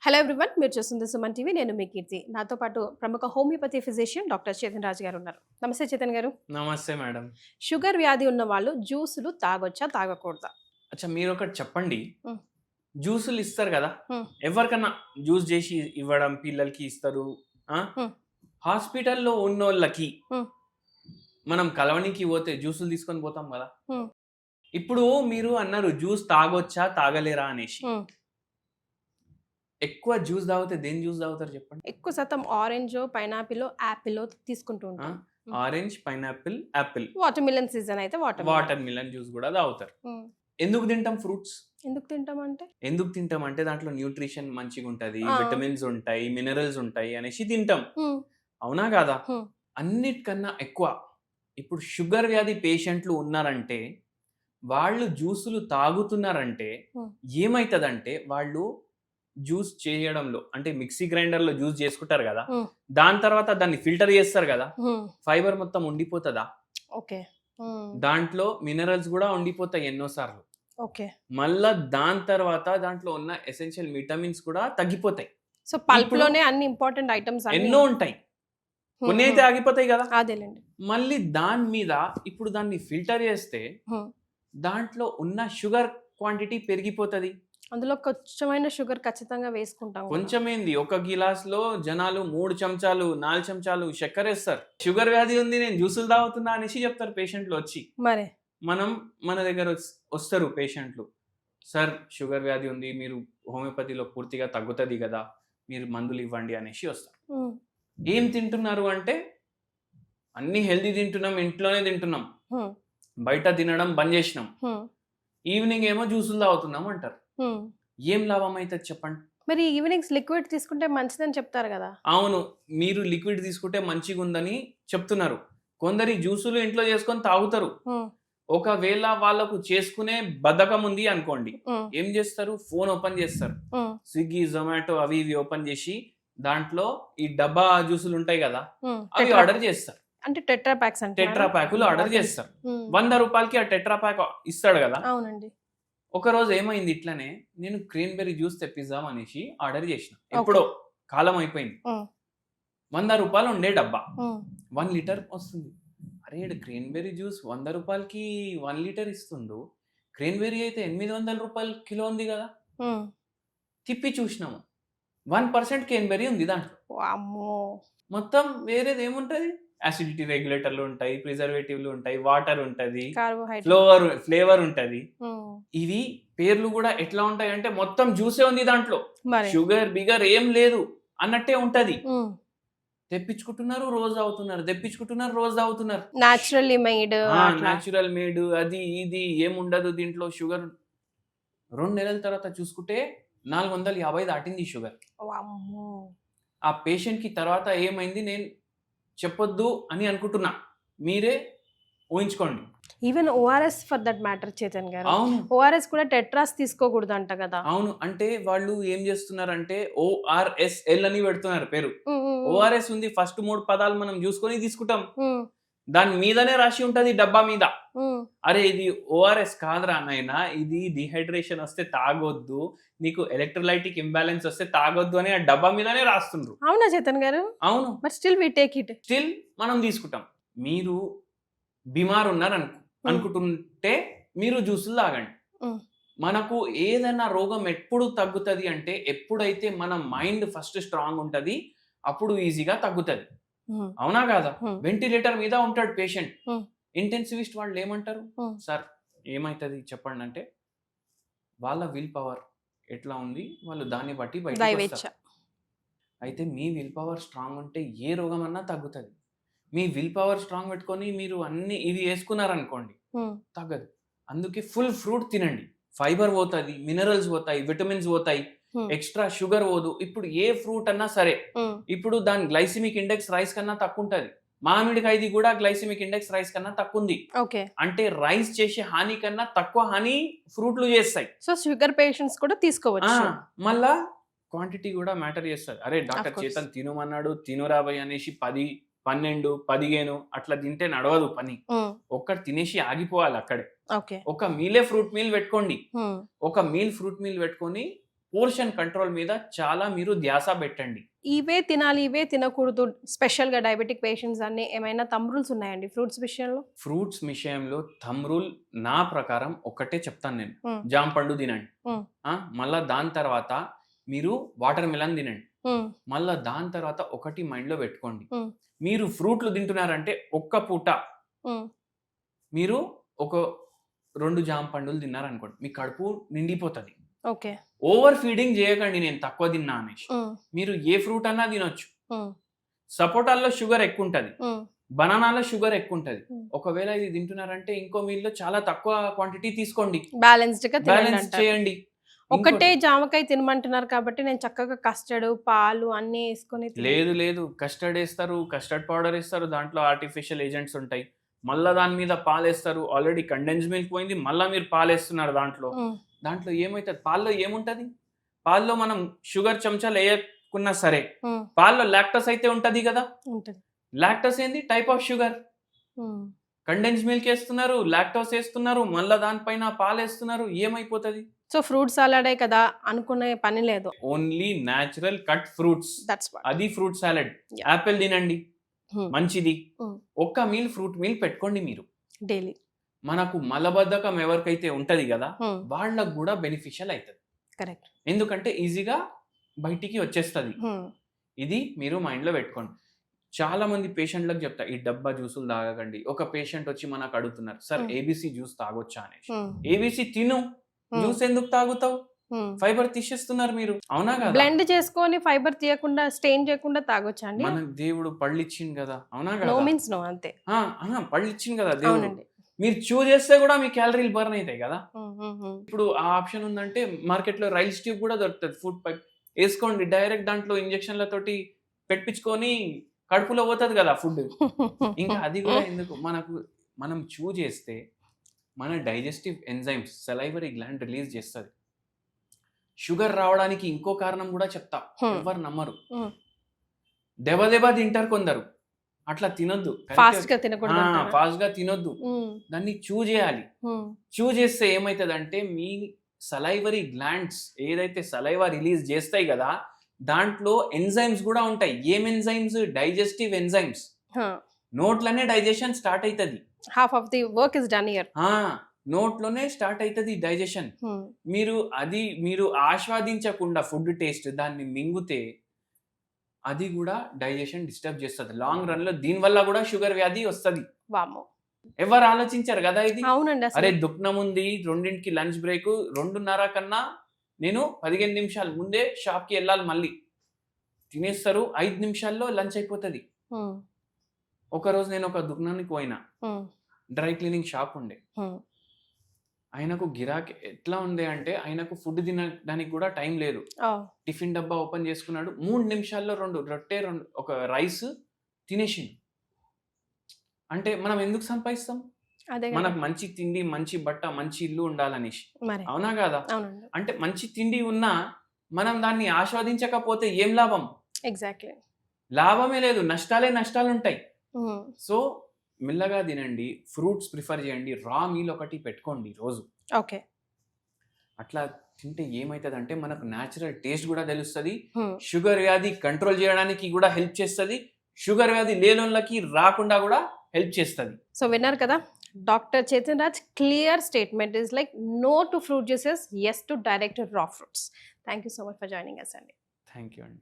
Hello everyone, మీరు చూస్తుంది Suman TV. నేను మీ కీర్తి. నాతో పాటు ప్రముఖ హోమియోపతి ఫిజిషియన్ డాక్టర్ చేతన్ రాజు గారు ఉన్నారు. నమస్తే చేతన్ గారు. నమస్తే మేడం. షుగర్ వ్యాధి ఉన్న వాళ్ళు జ్యూసులు తాగొచ్చా, తాగకూడదా? అచ్చా, మీరు ఒకటి చెప్పండి. హ్మ్. జ్యూసులు ఇస్తారు కదా, హ్మ్. ఎవరికన్నా జ్యూస్ చేసి ఇవ్వడం పిల్లలకి ఇస్తారు. హ్మ్. హాస్పిటల్లో ఉన్నోళ్ళకి హ్మ్. మనం కలవనికి పోతే జ్యూసులు తీసుకొని పోతాం కదా. హ్మ్. ఇప్పుడు మీరు అన్నారు జ్యూస్ తాగొచ్చా తాగలేరా అనేసి. హ్మ్. ఎక్కువ జ్యూస్ తాగితే దేని జ్యూస్ తాగుతారు చెప్పండి? ఎక్కువ శాతం ఆరెంజ్, పైనాపిల్, యాపిల్ తీసుకుంటూ ఉంటాం. Orange, pineapple, Apple, water melon season అయితే వాటర్ మిలన్ జ్యూస్ కూడా తాగుతారు. ఎందుకు తింటాం ఫ్రూట్స్? ఎందుకు తింటామంటే ఎందుకు తింటాం అంటే దాంట్లో న్యూట్రిషన్ మంచిగా ఉంటది, ఆ. విటమిన్స్ ఉంటాయి, మినరల్స్ ఉంటాయి అనేసి తింటాం. హ్మ్. అవునా కాదా? హ్మ్. అన్నిటికన్నా ఎక్కువ ఇప్పుడు షుగర్ వ్యాధి పేషెంట్లు ఉన్నారంటే, వాళ్ళు జ్యూసులు తాగుతున్నారంటే హ్మ్. ఏమైతుందంటే, వాళ్ళు జ్యూస్ చేయడంలో అంటే మిక్సీ గ్రైండర్లో జ్యూస్ చేసుకుంటారు కదా, హ్మ్. దాని తర్వాత దాన్ని ఫిల్టర్ చేస్తారు కదా, హ్మ్. ఫైబర్ మొత్తం ఉండిపోతుందా, ఓకే. దాంట్లో మినరల్స్ కూడా ఉండిపోతాయి ఎన్నోసార్లు. ఓకే. మళ్ళా దాని తర్వాత దాంట్లో ఉన్న ఎసెన్షియల్ విటమిన్స్ కూడా తగ్గిపోతాయి. సో పల్ప్ ఇప్పుడు లోనే అన్ని ఇంపార్టెంట్ ఐటమ్స్ ఎన్నో ఉంటాయి, కొన్ని అయితే ఆగిపోతాయి కదా. అదేలేండి. మళ్ళీ దాని మీద ఇప్పుడు దాన్ని ఫిల్టర్ చేస్తే దాంట్లో ఉన్న షుగర్ క్వాంటిటీ పెరిగిపోతుంది. అందులో కొంచెమైన షుగర్ ఖచ్చితంగా వేసుకుంటాం కదా. కొంచెమేంది, ఒక గిలాస్లో జనాలు 3 చెంచాలు 4 చెంచాలు చక్కెర వేస్తారు. షుగర్ వ్యాధి ఉంది, నేను జ్యూసులు తాగుతున్నా అనేసి చెప్తారు పేషెంట్లు వచ్చి. మరి మన దగ్గర వస్తారు పేషెంట్లు, సార్ షుగర్ వ్యాధి ఉంది, మీరు హోమియోపతిలో పూర్తిగా తగ్గుతుంది కదా, మీరు మందులు ఇవ్వండి అనేసి వస్తారు. ఏం తింటున్నారు అంటే, అన్ని హెల్దీ తింటున్నాం, ఇంట్లోనే తింటున్నాం, బయట తినడం బంద్ చేసినాం, ఈవినింగ్ ఏమో జ్యూసులు తాగుతున్నాం అంటారు. ఏం లాభం అవుతుంది చెప్పండి? మరి ఈవినింగ్స్ లిక్విడ్ తీసుకుంటే మంచిదని చెప్తారు కదా. అవును, మీరు లిక్విడ్ తీసుకుంటే మంచిగా ఉందని చెప్తున్నారు. కొందరి జ్యూసులు ఇంట్లో చేసుకొని తాగుతారు. ఒకవేళ వాళ్ళకు చేసుకునే బద్ధకం ఉంది అనుకోండి, ఏం చేస్తారు, ఫోన్ ఓపెన్ చేస్తారు, స్విగ్గీ, జొమాటో అవి ఇవి ఓపెన్ చేసి దాంట్లో ఈ డబ్బా జ్యూసులు ఉంటాయి కదా, అవి ఆర్డర్ చేస్తారు. అంటే టెట్రా ప్యాక్స్ అంటే టెట్రా ప్యాకులు ఆర్డర్ చేస్తారు. 100 రూపాయలకి ఆ టెట్రా ప్యాక్ ఇస్తాడు కదా. అవునండి. ఒక రోజు ఏమైంది, ఇట్లానే నేను క్రీన్బెర్రీ జ్యూస్ తెప్పిద్దాం అనేసి ఆర్డర్ చేసిన. ఎప్పుడో కాలం అయిపోయింది. 100 రూపాయలు ఉండే డబ్బా 1 లీటర్ వస్తుంది. అరే క్రీన్బెర్రీ జ్యూస్ 100 రూపాయలకి 1 లీటర్ ఇస్తుండు, క్రీన్బెర్రీ అయితే 800 రూపాయలు కిలో ఉంది కదా. తిప్పి చూసినాము, 1% క్రీన్బెర్రీ ఉంది దాంట్లో. మొత్తం వేరేది ఏముంటది, యాసిడిటీ రెగ్యులేటర్లు ఉంటాయి, ప్రిజర్వేటివ్లు ఉంటాయి, వాటర్ ఉంటది, ఫ్లేవర్ ఉంటది. ఇవి పేర్లు కూడా ఎట్లా ఉంటాయి అంటే మొత్తం జ్యూసే ఉంది దాంట్లో, షుగర్ బిగర్ ఏం లేదు అన్నట్టే ఉంటది. తెప్పించుకుంటున్నారు, రోజు అవుతున్నారు, తెప్పించుకుంటున్నారు, రోజు అవుతున్నారు. న్యాచురల్ మేడ్ అది ఇది ఏముండదు దీంట్లో షుగర్. 2 నెలల తర్వాత చూసుకుంటే 450 దాటింది షుగర్. ఆ పేషెంట్ కి తర్వాత ఏమైంది నేను చెప్పొద్దు అని అనుకుంటున్నా, మీరే ఊహించుకోండి. Even ORS for that matter Chetan garu. అవును, ఓఆర్ఎస్ కూడా టెట్రాస్ తీసుకోకూడదు అంట కదా. అవును, అంటే వాళ్ళు ఏం చేస్తున్నారంటే ORSL అని పెడుతున్నారు పేరు. ఓఆర్ఎస్ ఉంది, ఫస్ట్ 3 పదాలు మనం చూసుకొని తీసుకుంటాం, దాని మీదనే రాసి ఉంటది డబ్బా మీద. అరే ఇది ఓఆర్ఎస్ కాదురా నాయనా, ఇది డిహైడ్రేషన్ వస్తే తాగొద్దు, నీకు ఎలక్ట్రోలైటిక్ ఇంబ్యాలెన్స్ వస్తే తాగొద్దు అని ఆ డబ్బా మీదనే రాస్తుండ్రు. అవునా చేతన్ గారు? అవును, but still we take it. Still మనం తీసుకుంటాం. మీరు బిమార్ ఉన్నారు అనుకుంటుంటే మీరు జ్యూసులు తాగండి. మనకు ఏదైనా రోగం ఎప్పుడు తగ్గుతుంది అంటే, ఎప్పుడైతే మన మైండ్ ఫస్ట్ స్ట్రాంగ్ ఉంటది అప్పుడు ఈజీగా తగ్గుతుంది. అవునా కాదా? వెంటిలేటర్ మీద ఉంటాడు పేషెంట్, ఇంటెన్సివిస్ట్ వాళ్ళు ఏమంటారు, సార్ ఏమైతుంది చెప్పండి అంటే, వాళ్ళ విల్ పవర్ ఎట్లా ఉంది వాళ్ళు దాన్ని బట్టి బయట. అయితే మీ విల్ పవర్ స్ట్రాంగ్ ఉంటే ఏ రోగం అన్నా తగ్గుతుంది. మీ విల్ పవర్ స్ట్రాంగ్ పెట్టుకొని మీరు అన్ని ఇవి వేసుకున్నారనుకోండి తగ్గదు. అందుకే ఫుల్ ఫ్రూట్ తినండి, ఫైబర్ పోతుంది, మినరల్స్ పోతాయి, విటమిన్స్ పోతాయి, ఎక్స్ట్రా షుగర్ పోదు. ఇప్పుడు ఏ ఫ్రూట్ అన్నా సరే, ఇప్పుడు దాని గ్లైసిమిక్ ఇండెక్స్ రైస్ కన్నా తక్కువ ఉంటది. మామిడికాయది కూడా గ్లైసిమిక్ ఇండెక్స్ రైస్ కన్నా తక్కువ ఉంది. అంటే రైస్ చేసే హాని కన్నా తక్కువ హాని ఫ్రూట్లు చేస్తాయి. సో షుగర్ పేషెంట్స్ కూడా తీసుకోవచ్చు. మళ్ళా క్వాంటిటీ కూడా మ్యాటర్ చేస్తుంది. అరే డాక్టర్ చేతన్ తినమన్నాడు, తినురాబోయ్ అనేసి 10, 12, 15 అట్లా తింటే నడవదు పని. ఒక్కటి తినేసి ఆగిపోవాలి అక్కడే. ఒక మీలే ఫ్రూట్ మీల్ పెట్టుకోండి, ఒక మీల్ ఫ్రూట్ మీల్ పెట్టుకొని పోర్షన్ కంట్రోల్ మీద చాలా మీరు ధ్యాస పెట్టండి. ఇవే తినాలి, ఇవే తినకూడదు స్పెషల్‌గా డయాబెటిక్ పేషెంట్స్ అని ఏమైనా థంబ్ రూల్స్ ఉన్నాయండి ఫ్రూట్స్ విషయంలో? ఫ్రూట్స్ విషయంలో థంబ్ రూల్ నా ప్రకారం ఒక్కటే చెప్తాను నేను. హ్మ్. జామ పండు తినండి. హ్మ్. మళ్ళా దాని తర్వాత మీరు వాటర్ మిలన్ తినండి. హ్మ్. మళ్ళా దాని తర్వాత ఒకటి మైండ్‌లో పెట్టుకోండి. హ్మ్. మీరు ఫ్రూట్లు తింటున్నారంటే ఒక్క పూట హ్మ్. మీరు ఒక 2 జామ పండులు తిన్నారనుకోండి. మీ కడుపు నిండిపోతది. ఓకే. ఓవర్ ఫీడింగ్ చేయకండి నేను తక్కువ తిన్నా అనేసి. హ్మ్. మీరు ఏ ఫ్రూట్ అన్నా తినొచ్చు. హ్మ్. సపోటాల్లో షుగర్ ఎక్కువుంటది. హ్మ్. బనానాలో షుగర్ ఎక్కువుంటది. హ్మ్. ఒకవేళ ఇది తింటున్నారంటే ఇంకో మీల్‌లో చాలా తక్కువ క్వాంటిటీ తీసుకోండి. బ్యాలెన్స్‌డ్‌గా తినండి బ్యాలెన్స్ అంటారు. చేయండి. ఒకటే ఇంకోటి జామకాయ తినమంటున్నారు కాబట్టి నేను చక్కగా కస్టర్డ్, పాలు అన్నీ యేసుకొని లేదు. కస్టర్డ్ ఏస్తారు. కస్టర్డ్ పౌడర్ ఏస్తారు. దాంట్లో ఆర్టిఫిషియల్ ఏజెంట్స్ ఉంటాయి. మళ్ళా దాని మీద పాలేస్తారు. ఆల్రెడీ కండెన్స్డ్ మిల్క్ పోయింది. మళ్ళా మీరు పాలేస్తున్నారు దాంట్లో. హ్మ్. దాంట్లో ఏమైతది? పాల్లో ఏముంటది? పాల్లో మనం షుగర్ చెంచాలు ఏయకున్నా సరే, హ్మ్. పాల్లో లాక్టోస్ అయితే ఉంటది గదా! ఉంటది. లాక్టోస్ ఏంది? Type of sugar. హ్మ్. కండెన్స్డ్ మిల్క్ ఏస్తున్నారు. లాక్టోస్ ఏస్తున్నారు. మళ్ళా దానిపైన పాలేస్తున్నారు. ఏమైపోతది? సో ఫ్రూట్ సాలడే కదా అనుకునే పని లేదు. Only natural cut fruits. That's what. అది ఫ్రూట్ సాలడ్. యాహ్! యాపిల్ తినండి. హ్మ్. మంచిది. హ్మ్. ఒక్క మీల్ ఫ్రూట్ మీల్ పెట్టుకోండి మీరు. డైలీ. మనకు మలబద్ధకం ఎవరికైతే ఉంటది గదా! హ్మ్. వాళ్ళకి గూడా బెనిఫిషియల్ అయితది. కరెక్ట్. ఎందుకంటే ఈజీగా బయటికి వచ్చేస్తది. హ్మ్. ఇది మీరు మైండ్‌లో పెట్టుకోండి. చాలా మంది పేషెంట్‌లకు చెప్తా ఈ డబ్బా జ్యూసులు తాగకండి. ఒక పేషెంట్ వచ్చి మనకు అడుగుతున్నారు. సార్ హ్మ్. ఏబీసీ జ్యూస్ తాగొచ్చా అనేసి. హ్మ్. ఏబీసీ తిను. హ్మ్. జ్యూస్ ఎందుకు తాగుతావు? హ్మ్. ఫైబర్ తీసేస్తున్నారు మీరు. అవునా కదా? బ్లెండ్ చేసుకొని ఫైబర్ తీయకుండా, స్టెయిన్ చేయకుండా తాగొచ్చా అండి? మనకు దేవుడు పళ్ళిచ్చిండు గదా! అవునా నో కదా? మీన్స్ నో అంతే. పళ్ళిచ్చిండు గదా దేవుడు. అవునండి. మీరు చేస్తే గూడా మీ క్యాలరీలు బర్న్ అయితాయి గదా! హ్మ్. హ్మ్. హ్మ్. ఇప్పుడు ఆ ఆప్షన్ ఉందంటే మార్కెట్‌లో రైల్స్ ట్యూబ్ గూడా దొరుకుతది. Food pipe ఏసుకోండి. డైరెక్ట్ దాంట్లో ఇంజెక్షన్‌లతోటి పెట్టిపించుకొని కడుపులో పోతది గదా ఫుడ్. ఇంకా అది గూడా ఎందుకు మనం చేస్తే మన digestive enzymes salivary gland release చేస్తది. షుగర్ రావడానికి ఇంకో కారణం గూడా చెప్తా. హ్మ్. ఎవ్వరు నమ్మరు. హ్మ్. దెబ తింటారు కొందరు. అట్లా తినొద్దు. ఫాస్ట్‌గా తినకూడదంటారా? ఫాస్ట్‌గా తినొద్దు. హ్మ్. దాన్ని చేయాలి. హ్మ్. చేస్తే ఏమైతదంటే మీ సలైవరీ గ్లాండ్స్ ఏదైతే సలైవా రిలీజ్ చేస్తాయి గదా! దాంట్లో ఎంజైమ్స్ గూడా ఉంటాయి. ఏం ఎంజైమ్స్? Digestive enzymes. ఆ! నోట్లోనే డైజెషన్ స్టార్ట్ అయితది. Half of the work is done here. ఆ! నోట్లోనే స్టార్ట్ అయితది డైజెషన్. హ్మ్. మీరు ఆస్వాదించకుండా ఫుడ్ టేస్ట్ దాన్ని మింగితే అది గూడా డైజెషన్ డిస్టర్బ్ చేస్తది. లాంగ్ రన్‌లో దీనివల్ల గూడా షుగర్ వ్యాధి వస్తది. వామ్మో! ఎవరు ఆలోచించరు గదా ఇది. అవునండి అరే! అసలు. దుఃఖనముంది 2కి లంచ్ బ్రేకు 2:30 కన్నా నేను 15 నిమిషాలు ముందే షాప్‌కి ఎళ్ళాలి మళ్ళీ. తినేస్తారు 5 నిమిషాల్లో లంచ్ అయిపోతది. హ్మ్. ఒకరోజు నేను ఒక దుకాణానికి పోయినా. హ్మ్. డ్రై క్లీనింగ్ షాప్ ఉండే. హ్మ్. ఆయనకు గిరాకీ ఎట్లా ఉంది అంటే ఆయనకు ఫుడ్ తినడానికి గూడా టైం లేదు. ఓహ్! టిఫిన్ డబ్బా ఓపెన్ చేసుకున్నాడు. 3 నిమిషాల్లో 2 రొట్టె, ఒక రైస్ తినేసిండు. అంటే మనం ఎందుకు సంపాదిస్తాం? అదే గదా! మనకు మంచి తిండి, మంచి బట్ట, మంచి ఇల్లు ఉండాలనేసి. మరి. అవునా కాదా? అవునండి. అంటే మంచి తిండి ఉన్నా మనం దాన్ని ఆస్వాదించకపోతే ఏం లాభం? ఎగ్జాక్ట్‌లీ. లాభమే లేదు. నష్టాలుంటాయి. హ్మ్. సో, మెల్లగా తినండి. ఫ్రూట్స్ ప్రిఫర్ చేయండి. రా మీల్ ఒకటి పెట్టుకోండి రోజు. ఓకే. అట్లా తింటే ఏమైతదంటే మనకు నేచురల్ టేస్ట్ గూడా తెలుస్తది. హ్మ్. షుగర్ వ్యాధి కంట్రోల్ చేయడానికి గూడా హెల్ప్ చేస్తది. షుగర్ వ్యాధి లేనోళ్ళకి రాకుండా గూడా హెల్ప్ చేస్తది. సో విన్నారు కదా! Doctor Chetan Raj clear statement is like no to fruit juices, yes to direct raw fruits. Thank you so much for joining us అండి. థాంక్ యూ అండి.